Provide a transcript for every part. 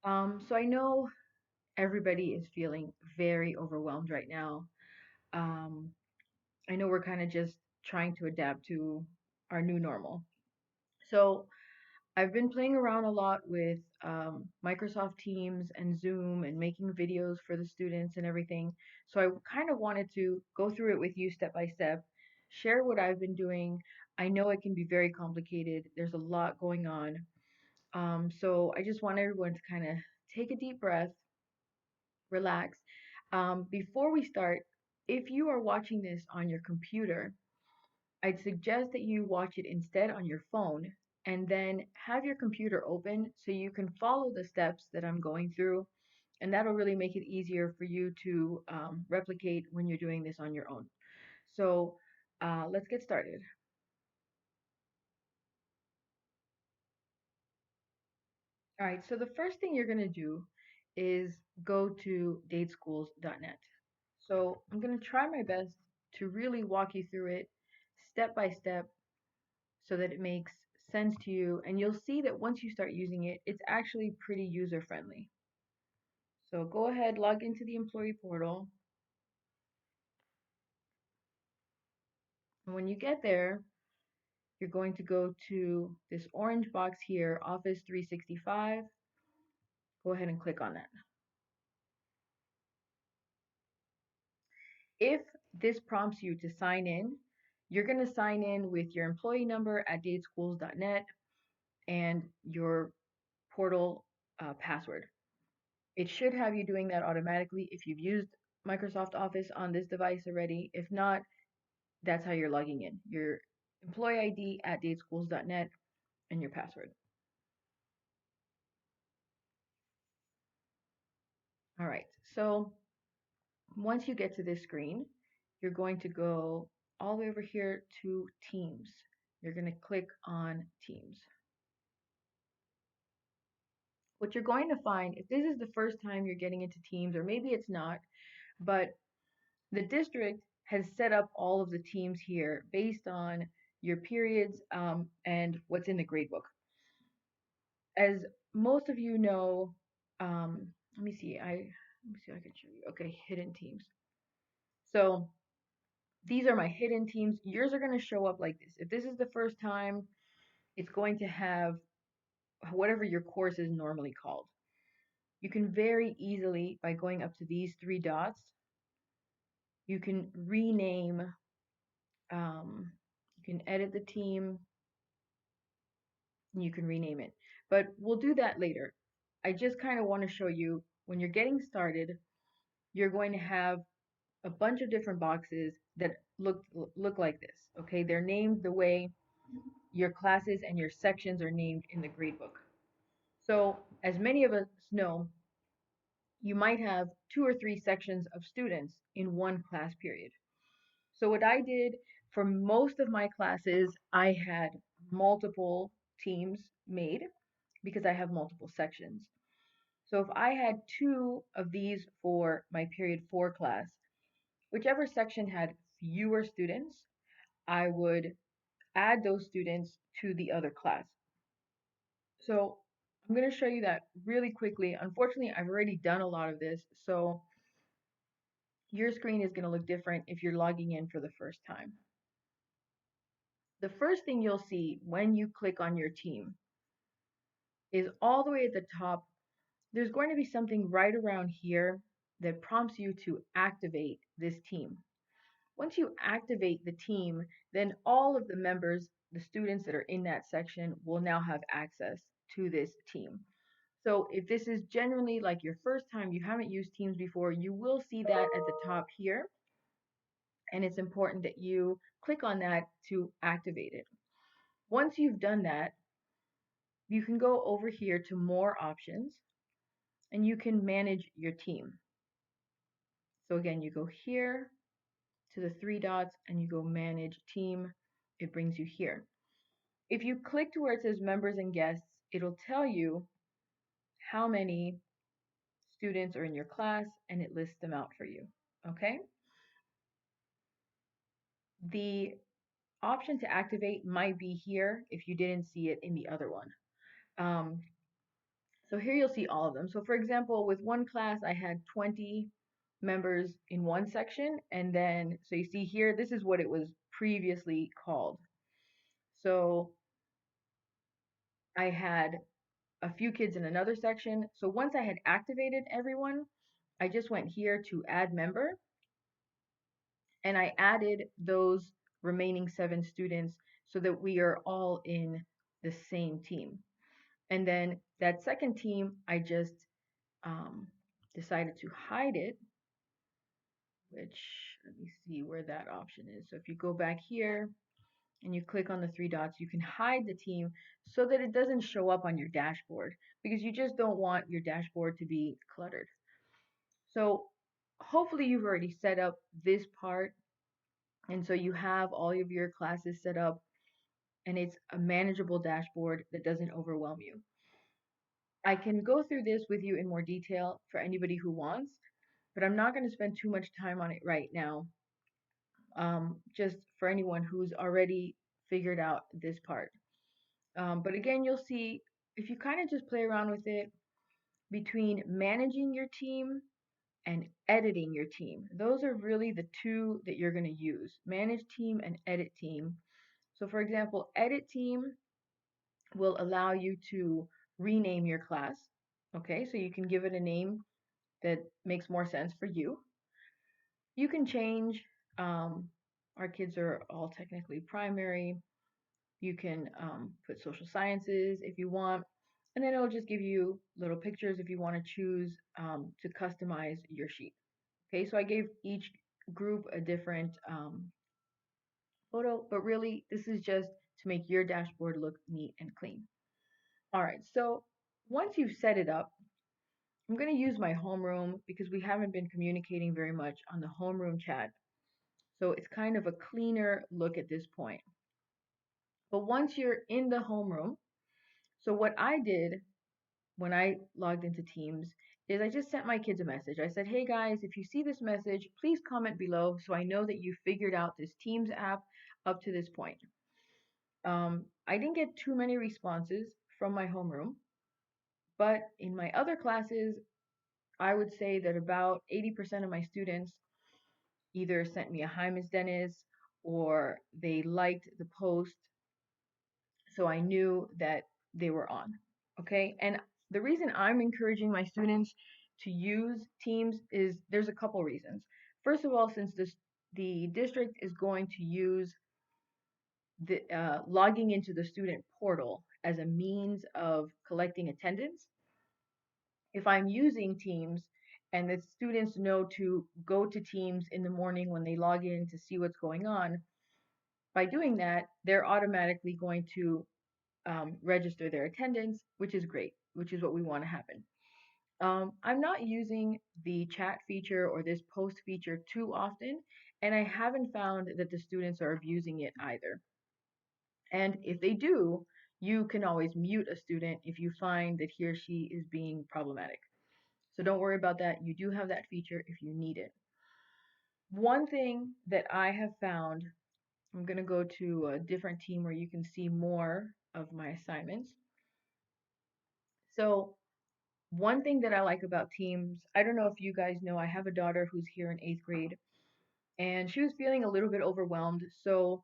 So I know everybody is feeling very overwhelmed right now. Um, I know we're kind of just trying to adapt to our new normal. So I've been playing around a lot with Microsoft Teams and Zoom and making videos for the students and everything. So I kind of wanted to go through it with you step by step, share what I've been doing. I know it can be very complicated. There's a lot going on. So I just want everyone to kind of take a deep breath, relax. Before we start, if you are watching this on your computer, I'd suggest that you watch it instead on your phone and then have your computer open so you can follow the steps that I'm going through. And that'll really make it easier for you to replicate when you're doing this on your own. So let's get started. All right, so the first thing you're going to do is go to dateschools.net. So I'm going to try my best to really walk you through it step by step so that it makes sense to you. And you'll see that once you start using it, it's actually pretty user friendly. So go ahead, log into the employee portal. And when you get there, you're going to go to this orange box here, Office 365. Go ahead and click on that. If this prompts you to sign in, you're going to sign in with your employee number at dateschools.net and your portal password. It should have you doing that automatically if you've used Microsoft Office on this device already. If not, that's how you're logging in. Your employee ID at dateschools.net and your password. All right. So once you get to this screen, you're going to go all the way over here to Teams. You're going to click on Teams. What you're going to find, if this is the first time you're getting into Teams, or maybe it's not, but the district has set up all of the teams here based on your periods and what's in the gradebook. As most of you know, let me see. Let me see if I can show you. Okay, hidden teams. So these are my hidden teams. Yours are going to show up like this. If this is the first time, it's going to have whatever your course is normally called. You can very easily, by going up to these three dots, you can rename, you can edit the team, and you can rename it. But we'll do that later. I just kind of want to show you when you're getting started, you're going to have a bunch of different boxes that look like this. Okay, they're named the way your classes and your sections are named in the gradebook. So, as many of us know, you might have two or three sections of students in one class period. So what I did for most of my classes, I had multiple teams made because I have multiple sections. So if I had two of these for my period 4 class, whichever section had fewer students, I would add those students to the other class. So I'm going to show you that really quickly. Unfortunately, I've already done a lot of this, so your screen is going to look different if you're logging in for the first time. The first thing you'll see when you click on your team is all the way at the top, there's going to be something right around here that prompts you to activate this team. Once you activate the team, then all of the members, the students that are in that section, will now have access to this team. So if this is generally like your first time, you haven't used Teams before, you will see that at the top here. And it's important that you click on that to activate it. Once you've done that, you can go over here to more options and you can manage your team. So again, you go here to the three dots and you go manage team. It brings you here. If you click to where it says members and guests, it'll tell you how many students are in your class and it lists them out for you. Okay? The option to activate might be here if you didn't see it in the other one. Um, So here you'll see all of them. So for example, with one class, I had 20 members in one section. And then, so you see here, this is what it was previously called. So I had a few kids in another section. So once I had activated everyone, I just went here to add member and I added those remaining 7 students so that we are all in the same team. And then that second team, I just um, decided to hide it, which let me see where that option is. So if you go back here and you click on the 3 dots, you can hide the team so that it doesn't show up on your dashboard because you just don't want your dashboard to be cluttered. So hopefully you've already set up this part. And so you have all of your classes set up and it's a manageable dashboard that doesn't overwhelm you. I can go through this with you in more detail for anybody who wants, but I'm not going to spend too much time on it right now, just for anyone who's already figured out this part. But again, you'll see if you kind of just play around with it between managing your team and editing your team. Those are really the two that you're going to use, manage team and edit team. So for example, edit team will allow you to rename your class. Okay, so you can give it a name that makes more sense for you. You can change, our kids are all technically primary. You can put social sciences if you want, and then it'll just give you little pictures if you want to choose to customize your sheet. Okay, so I gave each group a different photo, but really this is just to make your dashboard look neat and clean. All right, so once you've set it up, I'm going to use my homeroom because we haven't been communicating very much on the homeroom chat. So it's kind of a cleaner look at this point. But once you're in the homeroom, so what I did when I logged into Teams is I just sent my kids a message. I said, hey guys, if you see this message, please comment below so I know that you figured out this Teams app up to this point. I didn't get too many responses from my homeroom, but in my other classes, I would say that about 80% of my students either sent me a hi, Ms. Dennis, or they liked the post, so I knew that they were on. Okay, and the reason I'm encouraging my students to use Teams is there's a couple reasons. First of all, since the district is going to use the logging into the student portal as a means of collecting attendance, if I'm using Teams and the students know to go to Teams in the morning when they log in to see what's going on, by doing that, they're automatically going to register their attendance, which is great, which is what we want to happen. I'm not using the chat feature or this post feature too often, and I haven't found that the students are abusing it either. And if they do, you can always mute a student if you find that he or she is being problematic. So don't worry about that. You do have that feature if you need it. One thing that I have found, I'm going to go to a different team where you can see more of my assignments. So one thing that I like about Teams, I don't know if you guys know, I have a daughter who's here in 8th grade, and she was feeling a little bit overwhelmed. So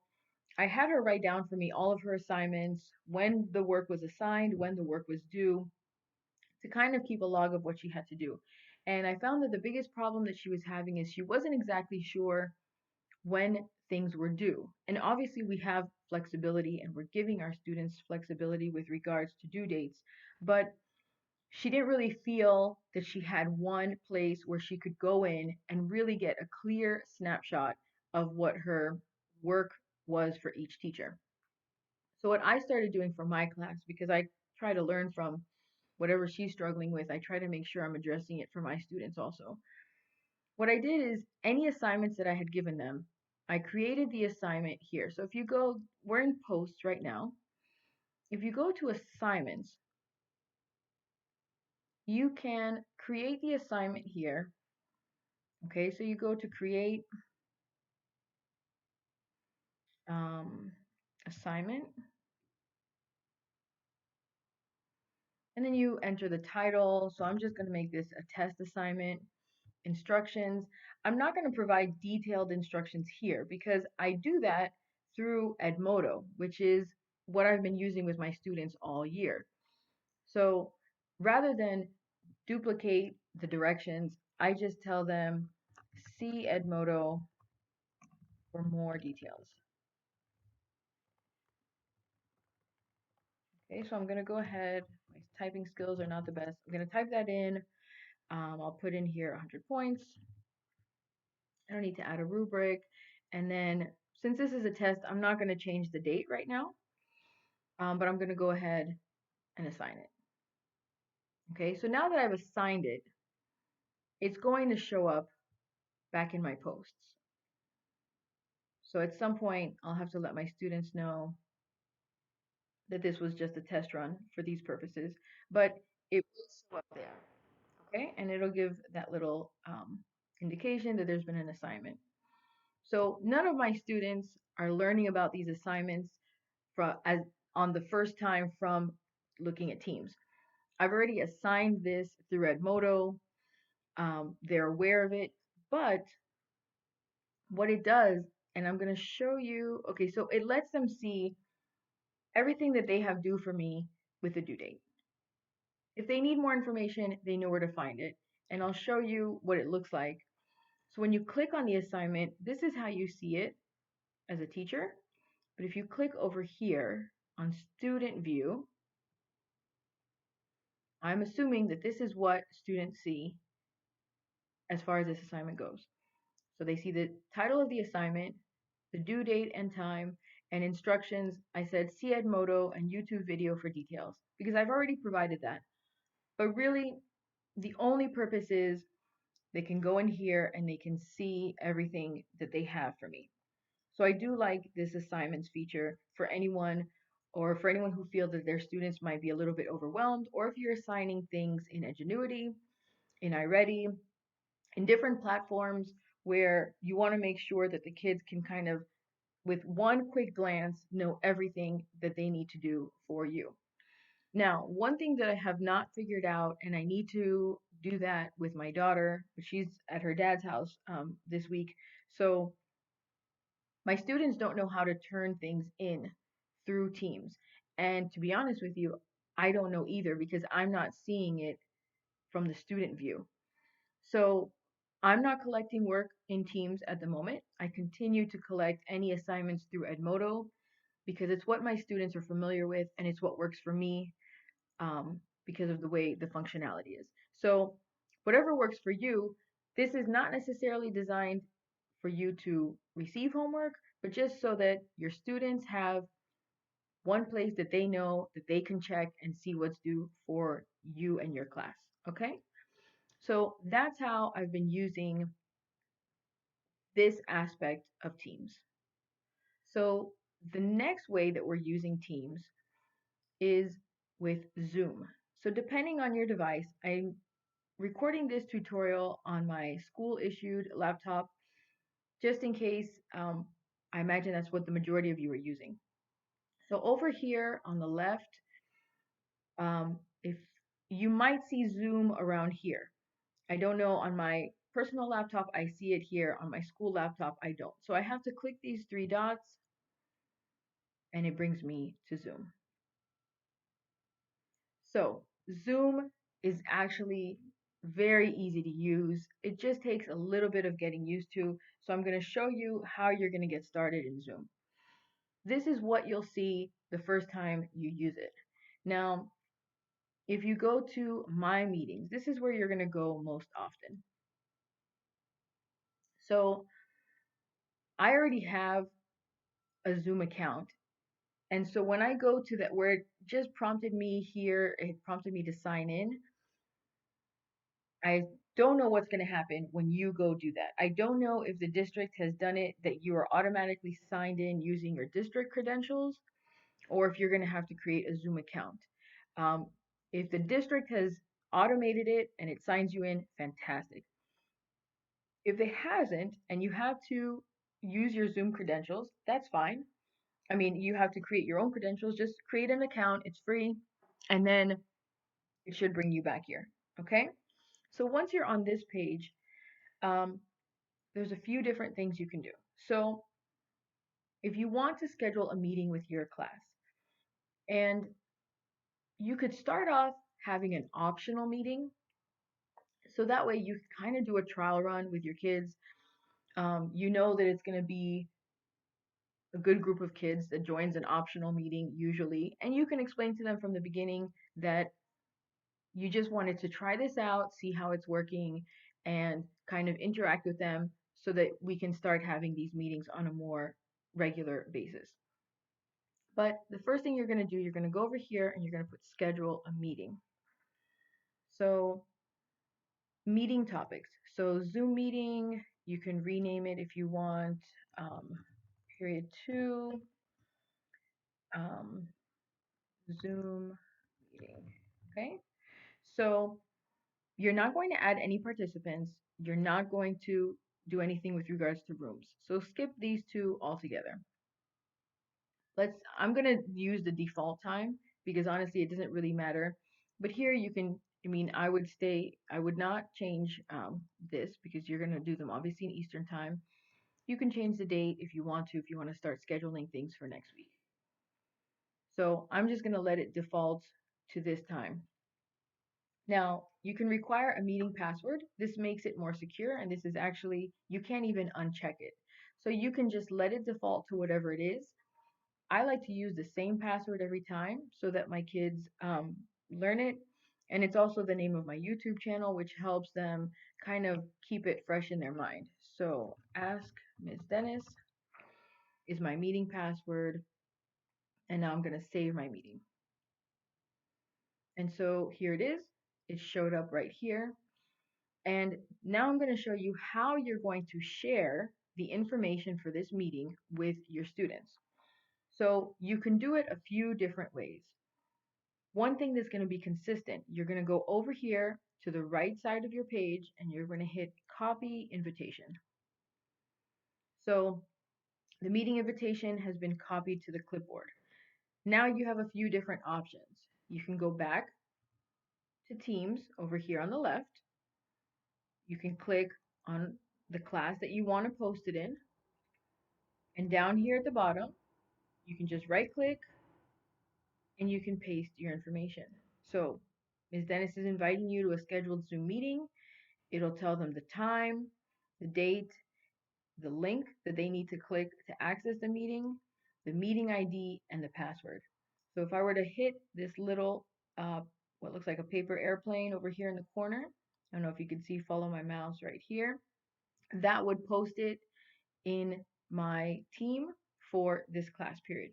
I had her write down for me all of her assignments, when the work was assigned, when the work was due, to kind of keep a log of what she had to do. And I found that the biggest problem that she was having is she wasn't exactly sure when things were due. And obviously, we have flexibility and we're giving our students flexibility with regards to due dates, but she didn't really feel that she had one place where she could go in and really get a clear snapshot of what her work was for each teacher. So, what I started doing for my class, because I try to learn from whatever she's struggling with, I try to make sure I'm addressing it for my students also. What I did is any assignments that I had given them, I created the assignment here. So, if you go, we're in posts right now. If you go to assignments, you can create the assignment here. Okay, so you go to create assignment, And then you enter the title. So I'm just going to make this a test assignment. Instructions. I'm not going to provide detailed instructions here because I do that through Edmodo, which is what I've been using with my students all year. So rather than duplicate the directions, I just tell them see Edmodo for more details. Okay, so I'm going to go ahead. My typing skills are not the best. I'm going to type that in. I'll put in here 100 points. I don't need to add a rubric. And then since this is a test, I'm not going to change the date right now, but I'm going to go ahead and assign it. Okay, so now that I've assigned it, it's going to show up back in my posts. So at some point, I'll have to let my students know that this was just a test run for these purposes, but it will show up there. Okay, and it'll give that little indication that there's been an assignment. So none of my students are learning about these assignments as on the first time from looking at Teams. I've already assigned this through Edmodo. They're aware of it, but what it does, and I'm going to show you, okay, so it lets them see everything that they have due for me with the due date. If they need more information, they know where to find it, and I'll show you what it looks like. So when you click on the assignment, this is how you see it as a teacher. But if you click over here on student view, I'm assuming that this is what students see as far as this assignment goes. So they see the title of the assignment, the due date and time, and instructions. I said see Edmodo and YouTube video for details because I've already provided that. But really, the only purpose is they can go in here and they can see everything that they have for me. So I do like this assignments feature for anyone or for anyone who feels that their students might be a little bit overwhelmed, or if you're assigning things in Edgenuity, in iReady, in different platforms where you want to make sure that the kids can kind of, with one quick glance, know everything that they need to do for you. Now, one thing that I have not figured out, and I need to do that with my daughter, she's at her dad's house this week. So my students don't know how to turn things in through Teams. And to be honest with you, I don't know either because I'm not seeing it from the student view. So I'm not collecting work in Teams at the moment. I continue to collect any assignments through Edmodo because it's what my students are familiar with and it's what works for me because of the way the functionality is. So whatever works for you, this is not necessarily designed for you to receive homework, but just so that your students have one place that they know that they can check and see what's due for you and your class. Okay? So that's how I've been using this aspect of Teams. So the next way that we're using Teams is with Zoom. So depending on your device, I'm recording this tutorial on my school issued laptop just in case. I imagine that's what the majority of you are using. So over here on the left, if you might see Zoom around here. I don't know on my personal laptop, I see it here. On my school laptop, I don't. So I have to click these three dots and it brings me to Zoom. So Zoom is actually very easy to use. It just takes a little bit of getting used to. So I'm going to show you how you're going to get started in Zoom. This is what you'll see the first time you use it. Now, if you go to My Meetings, this is where you're going to go most often. So I already have a Zoom account. And so when I go to that, where it just prompted me here, it prompted me to sign in. I don't know what's going to happen when you go do that. I don't know if the district has done it that you are automatically signed in using your district credentials, or if you're going to have to create a Zoom account. Um, if the district has automated it and it signs you in, fantastic. If it hasn't and you have to use your Zoom credentials, that's fine. I mean, you have to create your own credentials, just create an account, it's free. And then It should bring you back here. Okay. So once you're on this page, um, there's a few different things you can do. So if you want to schedule a meeting with your class, and you could start off having an optional meeting. So that way you kind of do a trial run with your kids. You know that it's going to be a good group of kids that joins an optional meeting usually. And you can explain to them from the beginning that you just wanted to try this out, see how it's working, and kind of interact with them so that we can start having these meetings on a more regular basis. But the first thing you're going to do, you're going to go over here and you're going to put schedule a meeting. So meeting topics. So Zoom meeting, you can rename it if you want. Um, period 2, um, Zoom meeting. Okay. So you're not going to add any participants. You're not going to do anything with regards to rooms. So skip these two altogether. I'm going to use the default time because honestly, it doesn't really matter. But here you can, I would not change this because you're going to do them obviously in Eastern time. You can change the date if you want to start scheduling things for next week. So I'm just going to let it default to this time. Now, you can require a meeting password. This makes it more secure, and this is actually, you can't even uncheck it. So you can just let it default to whatever it is. I like to use the same password every time so that my kids learn it. And it's also the name of my YouTube channel, which helps them kind of keep it fresh in their mind. So Ask Ms. Dennis is my meeting password. And now I'm going to save my meeting. And so here it is. It showed up right here. And now I'm going to show you how you're going to share the information for this meeting with your students. So you can do it a few different ways. One thing that's going to be consistent, you're going to go over here to the right side of your page and you're going to hit copy invitation. So the meeting invitation has been copied to the clipboard. Now you have a few different options. You can go back to Teams over here on the left. You can click on the class that you want to post it in. And down here at the bottom, you can just right click and you can paste your information. So Ms. Dennis is inviting you to a scheduled Zoom meeting. It'll tell them the time, the date, the link that they need to click to access the meeting ID, and the password. So if I were to hit this little, what looks like a paper airplane over here in the corner, I don't know if you can see, follow my mouse right here, that would post it in my team for this class period.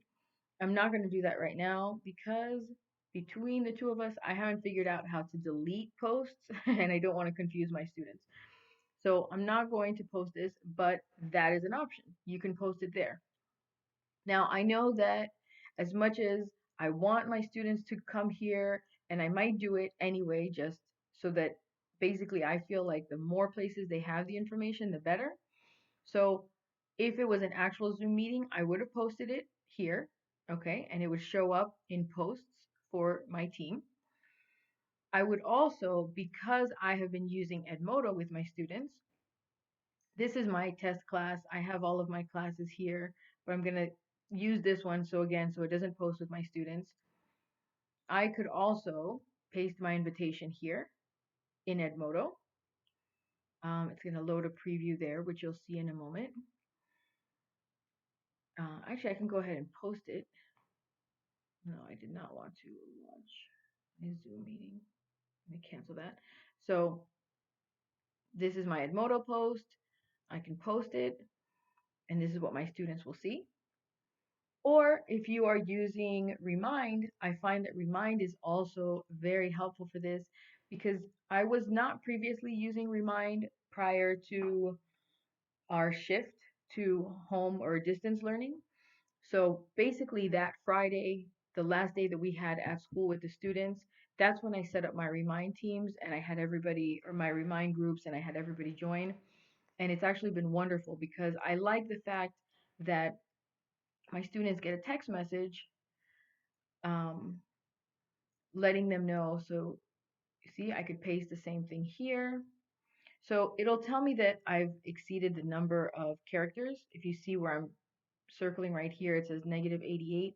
I'm not going to do that right now because between the two of us, I haven't figured out how to delete posts and I don't want to confuse my students. So I'm not going to post this, but that is an option. You can post it there. Now, I know that as much as I want my students to come here, and I might do it anyway, just so that basically I feel like the more places they have the information, the better. So if it was an actual Zoom meeting, I would have posted it here, okay, and it would show up in posts for my team. I would also, because I have been using Edmodo with my students, this is my test class. I have all of my classes here, but I'm going to use this one so it doesn't post with my students. I could also paste my invitation here in Edmodo. It's going to load a preview there, which you'll see in a moment. Actually, I can go ahead and post it. No, I did not want to launch my Zoom meeting. Let me cancel that. So this is my Edmodo post. I can post it, and this is what my students will see. Or if you are using Remind, I find that Remind is also very helpful for this because I was not previously using Remind prior to our shift to home or distance learning. So basically that Friday, the last day that we had at school with the students, that's when I set up my Remind teams and I had everybody, or my Remind groups, and I had everybody join. And it's actually been wonderful because I like the fact that my students get a text message letting them know. So See, I could paste the same thing here. So it'll tell me that I've exceeded the number of characters. If you see where I'm circling right here, it says -88.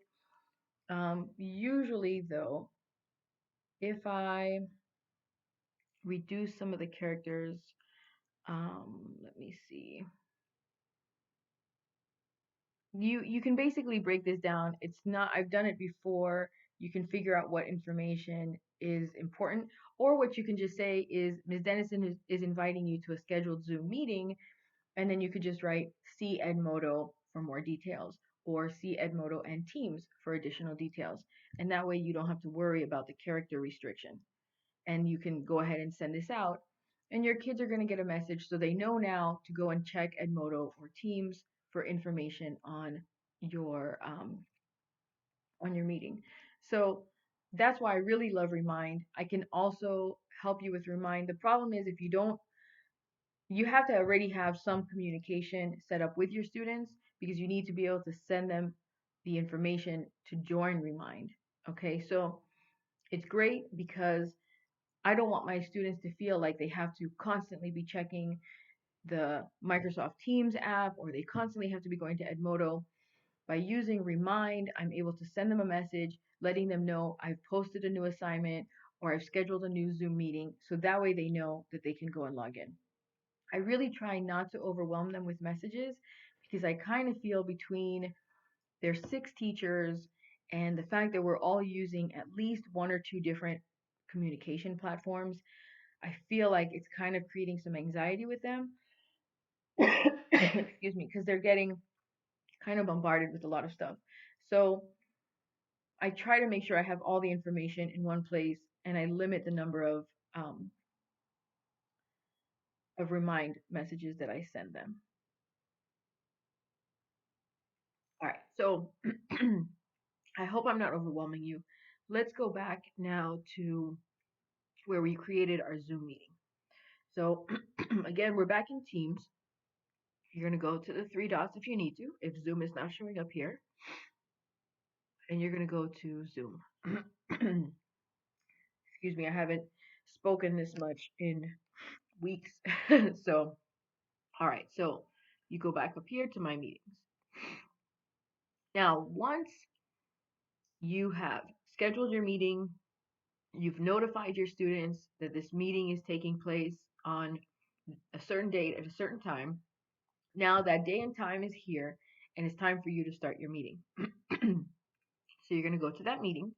Usually though, if I reduce some of the characters, let me see. You can basically break this down. It's not, I've done it before. You can figure out what information is important, or what you can just say is Ms. Dennison is inviting you to a scheduled Zoom meeting, and then you could just write see Edmodo for more details, or see Edmodo and Teams for additional details. And that way you don't have to worry about the character restriction. And you can go ahead and send this out, and your kids are going to get a message so they know now to go and check Edmodo or Teams for information on your meeting. So that's why I really love Remind. I can also help you with Remind. The problem is if you don't, you have to already have some communication set up with your students, because you need to be able to send them the information to join Remind. Okay, so it's great because I don't want my students to feel like they have to constantly be checking the Microsoft Teams app, or they constantly have to be going to Edmodo. By using Remind, I'm able to send them a message letting them know I've posted a new assignment or I've scheduled a new Zoom meeting, so that way they know that they can go and log in. I really try not to overwhelm them with messages, because I kind of feel between there's 6 teachers and the fact that we're all using at least 1 or 2 different communication platforms, I feel like it's kind of creating some anxiety with them. Excuse me, because they're getting kind of bombarded with a lot of stuff. So I try to make sure I have all the information in one place, and I limit the number um, of remind messages that I send them. All right, so I hope I'm not overwhelming you. Let's go back now to where we created our Zoom meeting. So again, we're back in Teams. You're going to go to the 3 dots if you need to, if Zoom is not showing up here, and you're going to go to Zoom. Excuse me, I haven't spoken this much in weeks. So, all right, so you go back up here to my meetings. Now, once you have scheduled your meeting, you've notified your students that this meeting is taking place on a certain date at a certain time. Now that day and time is here, and it's time for you to start your meeting. So you're going to go to that meeting,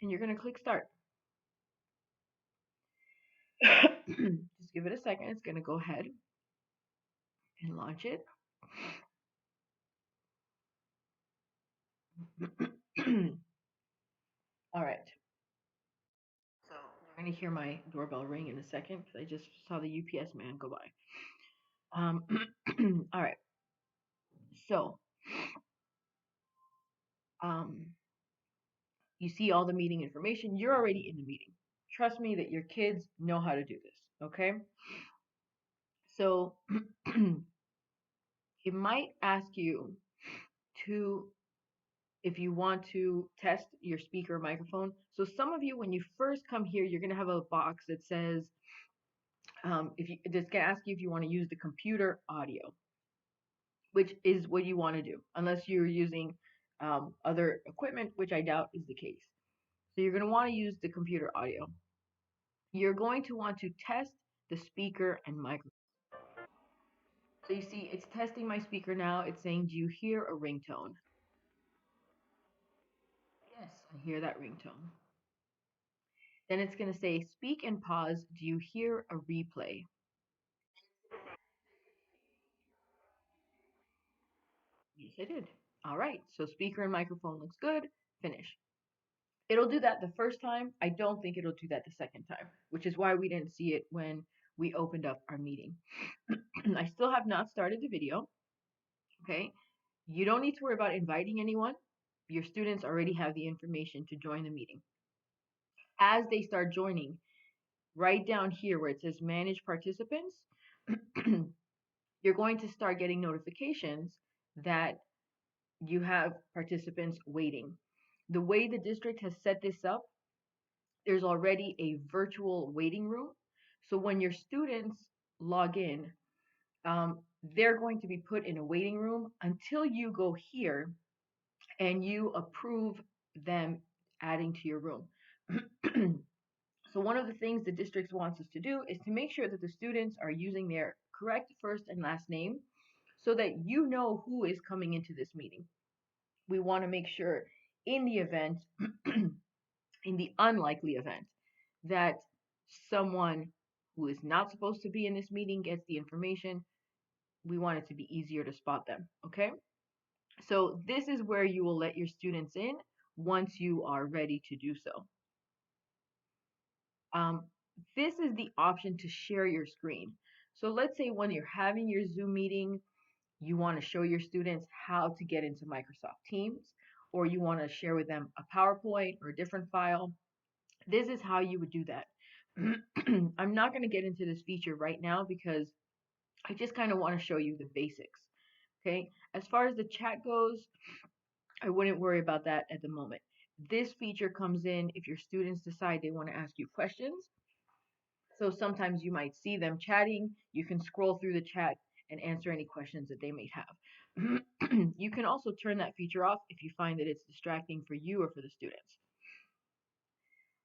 and you're going to click start. Just give it a second. It's going to go ahead and launch it. All right. So you're going to hear my doorbell ring in a second, because I just saw the UPS man go by. All right. So um, you see all the meeting information. You're already in the meeting. Trust me that your kids know how to do this. Okay. So it might ask you to, if you want to test your speaker microphone. So some of you, when you first come here, you're going to have a box that says, if you, it's going to ask you if you want to use the computer audio, which is what you want to do, unless you're using other equipment, which I doubt is the case. So you're going to want to use the computer audio. You're going to want to test the speaker and microphone. So you see, it's testing my speaker now. It's saying, do you hear a ringtone? Yes, I hear that ringtone. Then it's going to say, speak and pause. Do you hear a replay? Yes, I did. All right, so speaker and microphone looks good. Finish. It'll do that the first time. I don't think it'll do that the second time, which is why we didn't see it when we opened up our meeting. I still have not started the video. Okay. You don't need to worry about inviting anyone. Your students already have the information to join the meeting. As they start joining, right down here where it says manage participants, you're going to start getting notifications that you have participants waiting. The way the district has set this up there's already a virtual waiting room. So when your students log in, they're going to be put in a waiting room until you go here and you approve them adding to your room. So one of the things the district wants us to do is to make sure that the students are using their correct first and last name so that you know who is coming into this meeting. We want to make sure in the event, in the unlikely event, that someone who is not supposed to be in this meeting gets the information, we want it to be easier to spot them, okay? So this is where you will let your students in once you are ready to do so. Um, this is the option to share your screen. So let's say when you're having your Zoom meeting, you want to show your students how to get into Microsoft Teams, or you want to share with them a PowerPoint or a different file. This is how you would do that. I'm not going to get into this feature right now because I just kind of want to show you the basics. Okay, as far as the chat goes, I wouldn't worry about that at the moment. This feature comes in if your students decide they want to ask you questions. So sometimes you might see them chatting. You can scroll through the chat and answer any questions that they may have. You can also turn that feature off if you find that it's distracting for you or for the students.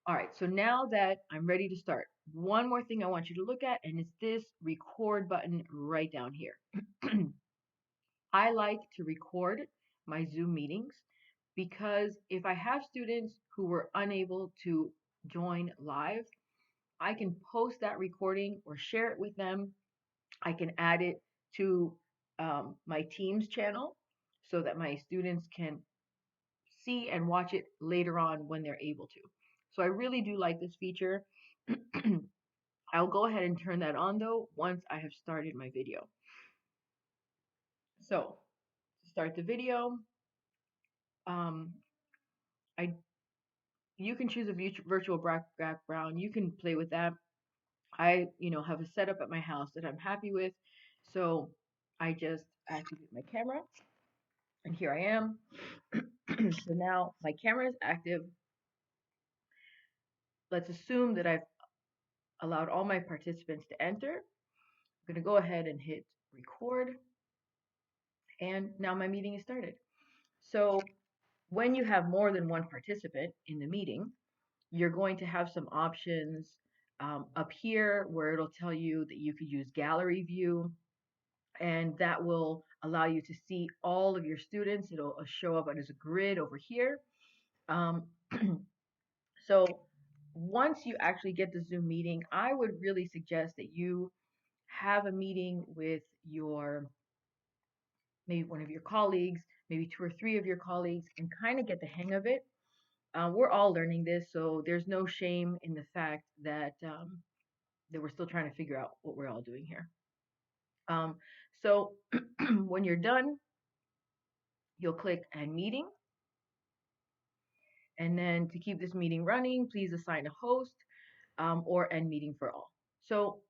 All right, so now that I'm ready to start, one more thing I want you to look at, and it's this record button right down here. I like to record my Zoom meetings because if I have students who were unable to join live, I can post that recording or share it with them. I can add it to my Teams channel so that my students can see and watch it later on when they're able to. So I really do like this feature. I'll go ahead and turn that on though once I have started my video. So to start the video, um, I you can choose a virtual background. You can play with that. I, have a setup at my house that I'm happy with. So I just activate my camera and here I am. So now my camera is active. Let's assume that I've allowed all my participants to enter. I'm going to go ahead and hit record. And now my meeting is started. So when you have more than one participant in the meeting, you're going to have some options up here where it'll tell you that you could use gallery view, and that will allow you to see all of your students. It'll show up as a grid over here. Um, so once you actually get the Zoom meeting, I would really suggest that you have a meeting with maybe one of your colleagues, maybe two or three of your colleagues, and kind of get the hang of it. We're all learning this, so there's no shame in the fact that we're still trying to figure out what we're all doing here. So when you're done, you'll click End Meeting. And then to keep this meeting running, please assign a host or end meeting for all. So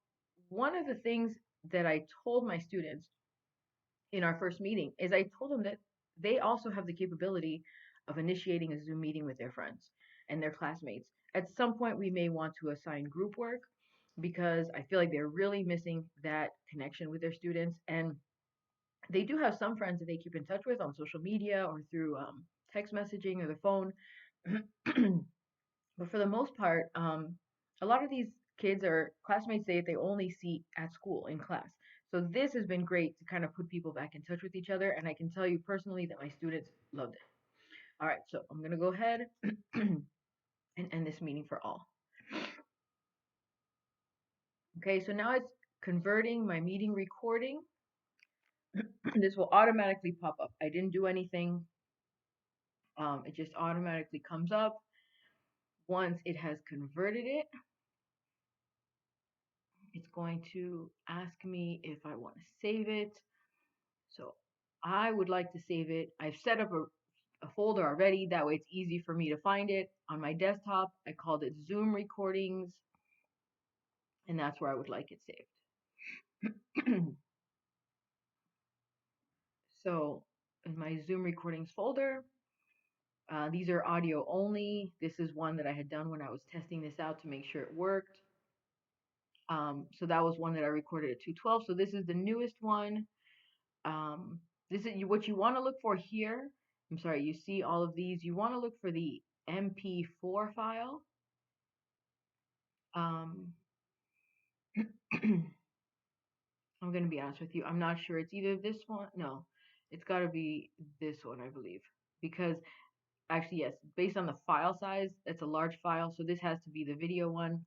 one of the things that I told my students in our first meeting is I told them that they also have the capability of initiating a Zoom meeting with their friends and their classmates. At some point, we may want to assign group work because I feel like they're really missing that connection with their students. And they do have some friends that they keep in touch with on social media or through text messaging or the phone. But for the most part, a lot of these kids or classmates say they only see at school in class. So this has been great to kind of put people back in touch with each other. And I can tell you personally that my students loved it. All right, so I'm going to go ahead and end this meeting for all. Okay, so now it's converting my meeting recording. This will automatically pop up. I didn't do anything. It just automatically comes up. Once it has converted it, it's going to ask me if I want to save it. So I would like to save it. I've set up a folder already. That way it's easy for me to find it. On my desktop, I called it Zoom Recordings, and that's where I would like it saved. So in my Zoom Recordings folder, These are audio only. This is one that I had done when I was testing this out to make sure it worked. So that was one that I recorded at 212. So this is the newest one. This is what you want to look for here. I'm sorry, you see all of these. You want to look for the MP4 file. Um, I'm going to be honest with you. I'm not sure. It's either this one. No, it's got to be this one, I believe. Because actually, yes, based on the file size, it's a large file. So this has to be the video one.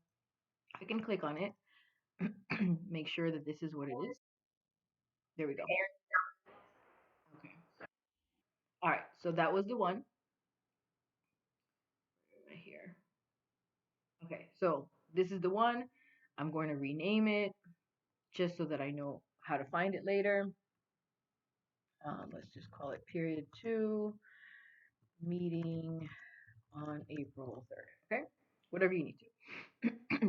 I can click on it, make sure that this is what it is. There we go. Okay. All right. So that was the one right here. Okay. So this is the one. I'm going to rename it just so that I know how to find it later. Let's just call it period 2 meeting on April 3rd. Okay. Whatever you need to.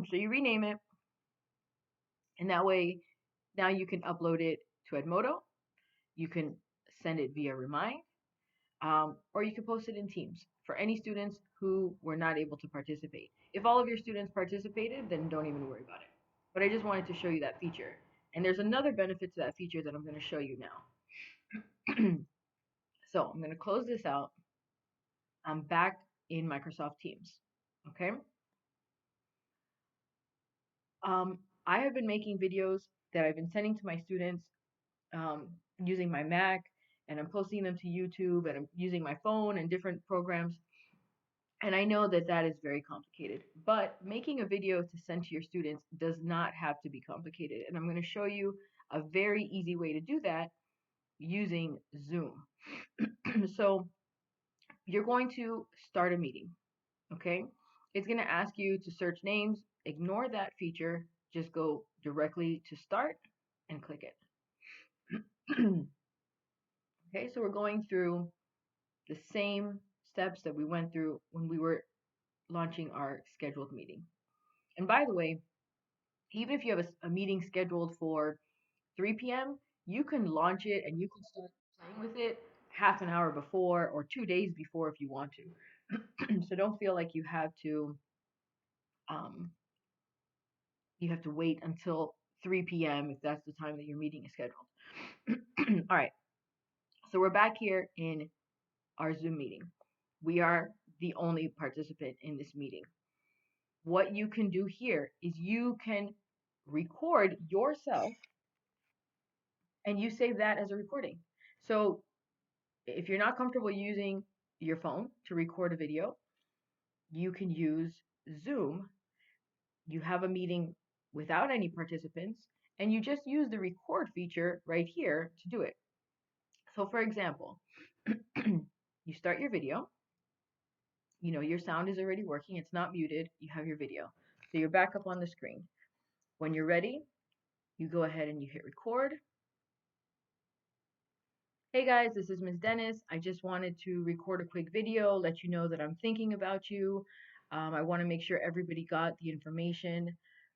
So you rename it, and that way now you can upload it to Edmodo. You can send it via Remind, or you can post it in Teams for any students who were not able to participate. If all of your students participated, then don't even worry about it. But I just wanted to show you that feature. And there's another benefit to that feature that I'm going to show you now. So I'm going to close this out. I'm back in Microsoft Teams. Okay. I have been making videos that I've been sending to my students um, using my Mac, and I'm posting them to YouTube, and I'm using my phone and different programs. And I know that that is very complicated, but making a video to send to your students does not have to be complicated. And I'm going to show you a very easy way to do that using Zoom. So you're going to start a meeting, okay? It's going to ask you to search names. Ignore that feature. Just go directly to start and click it. Okay, so we're going through the same steps that we went through when we were launching our scheduled meeting. And by the way, even if you have a meeting scheduled for 3 p.m., you can launch it and you can start playing with it half an hour before or 2 days before if you want to. So don't feel like um, you have to wait until 3 p.m. if that's the time that your meeting is scheduled. All right, so we're back here in our Zoom meeting. We are the only participant in this meeting. What you can do here is you can record yourself and you save that as a recording. So if you're not comfortable using your phone to record a video, you can use Zoom. You have a meeting without any participants, and you just use the record feature right here to do it. So for example, you start your video, you know, your sound is already working, it's not muted, you have your video. So you're back up on the screen. When you're ready, you go ahead and you hit record. Hey guys, this is Ms. Dennis. I just wanted to record a quick video, let you know that I'm thinking about you. I want to make sure everybody got the information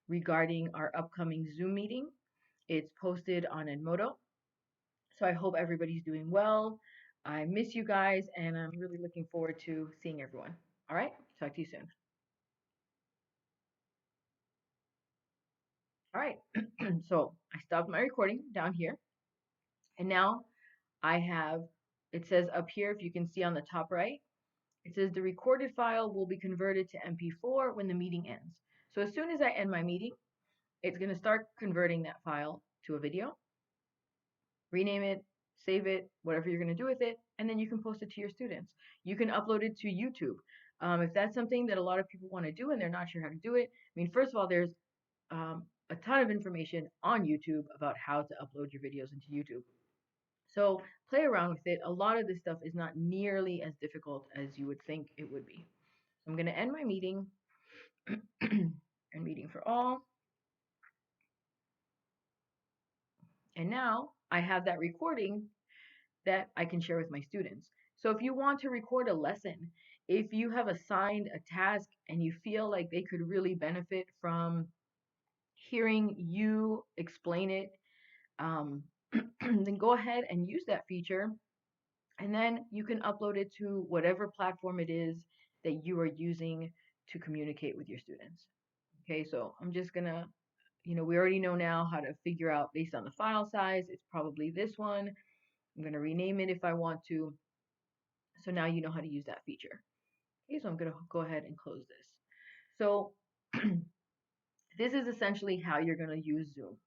regarding our upcoming Zoom meeting. It's posted on Edmodo. So I hope everybody's doing well. I miss you guys, and I'm really looking forward to seeing everyone. All right, talk to you soon. All right, so I stopped my recording down here, and now I have, it says up here, if you can see on the top right, it says the recorded file will be converted to MP4 when the meeting ends. So as soon as I end my meeting, it's going to start converting that file to a video, rename it, save it, whatever you're going to do with it, and then you can post it to your students. You can upload it to YouTube. If that's something that a lot of people want to do and they're not sure how to do it, I mean, first of all, there's a ton of information on YouTube about how to upload your videos into YouTube. So play around with it. A lot of this stuff is not nearly as difficult as you would think it would be. So I'm going to end my meeting and meeting for all. And now I have that recording that I can share with my students. So if you want to record a lesson, if you have assigned a task and you feel like they could really benefit from hearing you explain it, then go ahead and use that feature And then you can upload it to whatever platform it is that you are using to communicate with your students. Okay, so I'm just gonna, we already know now how to figure out based on the file size. It's probably this one. I'm gonna rename it if I want to. So now you know how to use that feature. Okay, so I'm gonna go ahead and close this. So this is essentially how you're gonna use Zoom.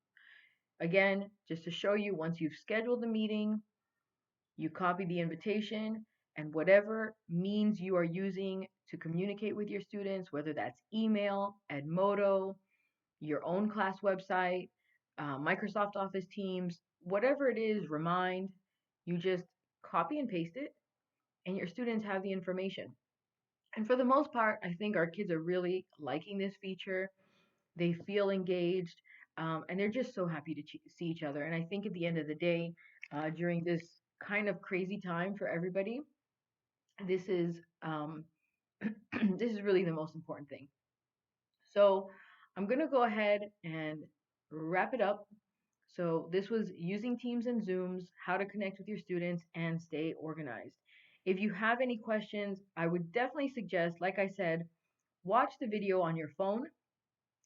Again, just to show you, once you've scheduled the meeting, you copy the invitation, and whatever means you are using to communicate with your students, whether that's email, Edmodo, your own class website, Microsoft Office Teams, whatever it is, Remind, you just copy and paste it, and your students have the information. And for the most part, I think our kids are really liking this feature. They feel engaged, and they're just so happy to see each other. And I think at the end of the day, during this kind of crazy time for everybody, this is this is really the most important thing. So I'm gonna go ahead and wrap it up. So this was using Teams and Zooms, how to connect with your students and stay organized. If you have any questions, I would definitely suggest, like I said, watch the video on your phone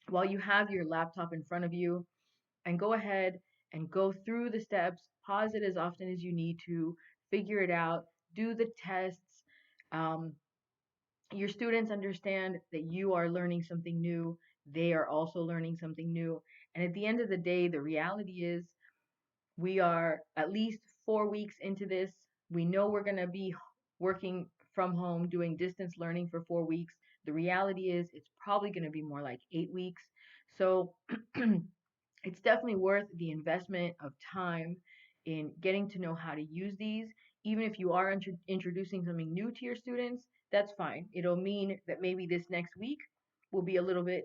while you have your laptop in front of you, and go ahead and go through the steps, pause it as often as you need to, figure it out, do the tests. Um, your students understand that you are learning something new. They are also learning something new. And at the end of the day, the reality is we are at least 4 weeks into this. We know we're going to be working from home, doing distance learning for 4 weeks. The reality is it's probably going to be more like 8 weeks. So it's definitely worth the investment of time in getting to know how to use these. Even if you are introducing something new to your students, that's fine. It'll mean that maybe this next week will be a little bit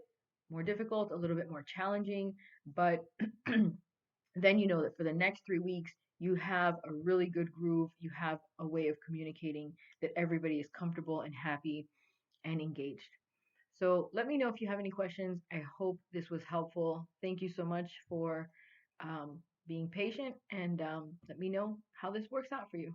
more difficult, a little bit more challenging, but then you know that for the next 3 weeks, you have a really good groove. You have a way of communicating that everybody is comfortable and happy and engaged. So let me know if you have any questions. I hope this was helpful. Thank you so much for being patient, and let me know how this works out for you.